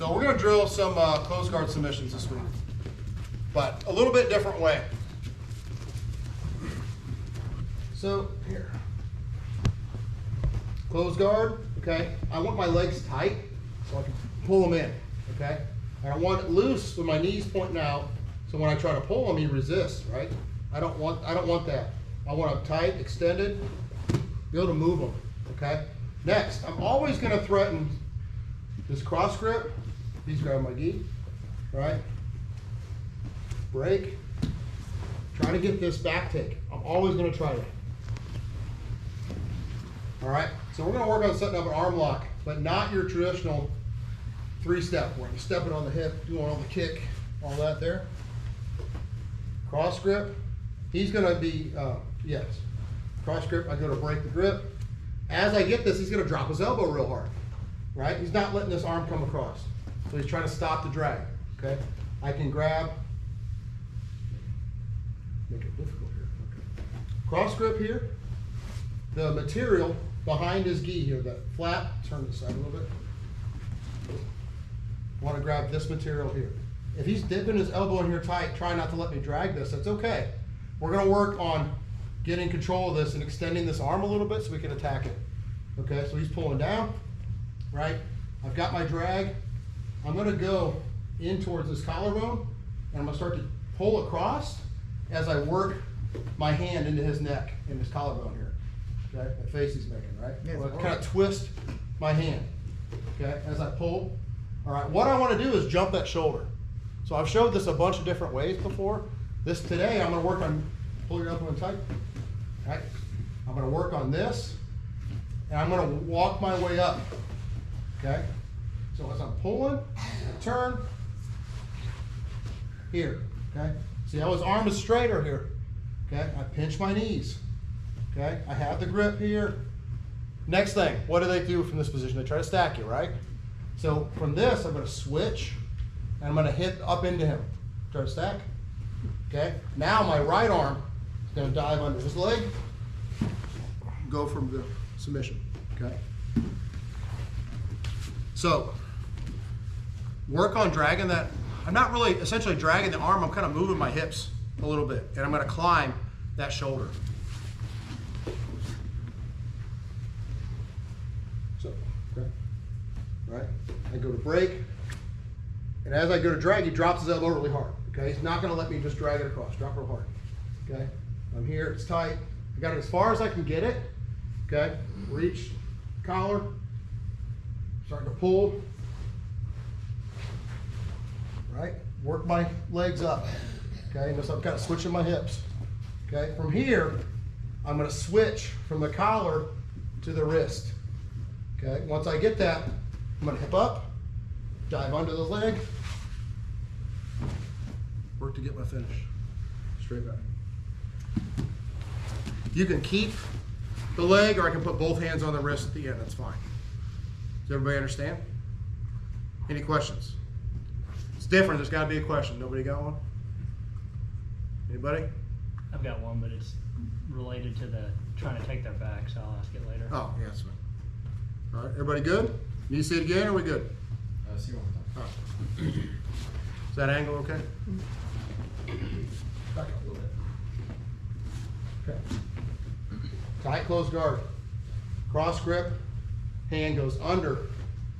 So we're gonna drill some close guard submissions this week, but a little bit different way. So here, close guard, okay? I want my legs tight so I can pull them in, okay? And I want it loose with my knees pointing out, so when I try to pull them, he resists, right? I don't want that. I want them tight, extended, be able to move them, okay? Next, I'm always gonna threaten this cross grip. Please grab my gi, right? Break. Try to get this back take. I'm always gonna try that. All right, so we're gonna work on setting up an arm lock, but not your traditional 3-step where you step it on the hip, doing all the kick, all that there. Cross grip. He's gonna be, yes. Cross grip, I go to break the grip. As I get this, he's gonna drop his elbow real hard, right? He's not letting this arm come across. So he's trying to stop the drag, okay? I can grab, make it difficult here, okay. Cross grip here. The material behind his gi here, that flap, turn this side a little bit. Want to grab this material here. If he's dipping his elbow in here tight, try not to let me drag this, that's okay. We're gonna work on getting control of this and extending this arm a little bit so we can attack it. Okay, so he's pulling down, right? I've got my drag. I'm gonna go in towards this collarbone and I'm gonna start to pull across as I work my hand into his neck and his collarbone here. Okay, the face he's making, right? Yeah, I'll kind of twist my hand, okay, as I pull. All right, what I want to do is jump that shoulder. So I've showed this a bunch of different ways before. This today, I'm going to work on, pull your elbow in tight. All right, I'm going to work on this, and I'm going to walk my way up, okay? So as I'm pulling, I turn, here, okay? See how his arm is straighter here, okay? I pinch my knees. Okay, I have the grip here. Next thing, what do they do from this position? They try to stack you, right? So from this, I'm gonna switch, and I'm gonna hit up into him. Try to stack, okay? Now my right arm is gonna dive under his leg, go from the submission, okay? So, work on dragging that. I'm not really essentially dragging the arm, I'm kind of moving my hips a little bit, and I'm gonna climb that shoulder. So, okay, right? I go to break, and as I go to drag, he drops his elbow really hard, okay? He's not gonna let me just drag it across, drop real hard, okay? I'm here, it's tight. I got it as far as I can get it, okay? Reach, collar, starting to pull, right? Work my legs up, okay? Notice I'm kind of switching my hips, okay? From here, I'm gonna switch from the collar to the wrist. Okay, once I get that, I'm gonna hip up, dive under the leg, work to get my finish. Straight back. You can keep the leg, or I can put both hands on the wrist at the end, that's fine. Does everybody understand? Any questions? It's different, there's gotta be a question. Nobody got one? Anybody? I've got one, but it's related to the trying to take their back, so I'll ask it later. Oh, yeah, that's fine. All right, everybody good? Need to see it again, or are we good? See one more time. Oh. Is that angle okay? Back up a little bit. Okay. Tight close guard. Cross grip, hand goes under,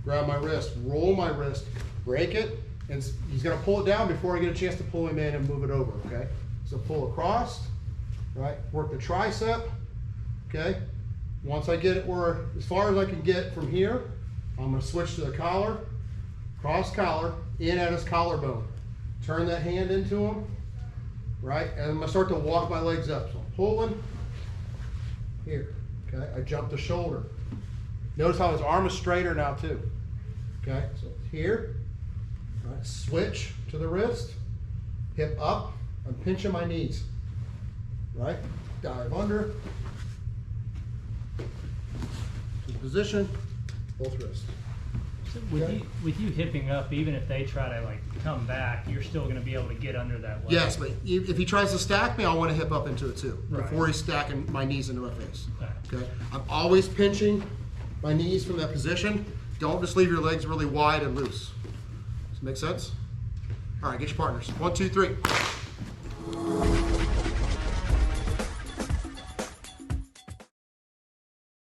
grab my wrist, roll my wrist, break it, and he's gonna pull it down before I get a chance to pull him in and move it over, okay? So pull across, right? Work the tricep, okay? Once I get it where, as far as I can get from here, I'm gonna switch to the collar, cross collar, in at his collarbone. Turn that hand into him, right? And I'm gonna start to walk my legs up. So I'm pulling, here, okay? I jump the shoulder. Notice how his arm is straighter now too, okay? So here, all right, switch to the wrist, hip up, I'm pinching my knees, right? Dive under, position, both wrists. So with you hipping up, even if they try to like come back, you're still going to be able to get under that leg. Yes, but if he tries to stack me, I want to hip up into it too, Right. before he's stacking my knees into my face. Okay. Okay, I'm always pinching my knees from that position. Don't just leave your legs really wide and loose. Make sense? All right, get your partners. 1, 2, 3.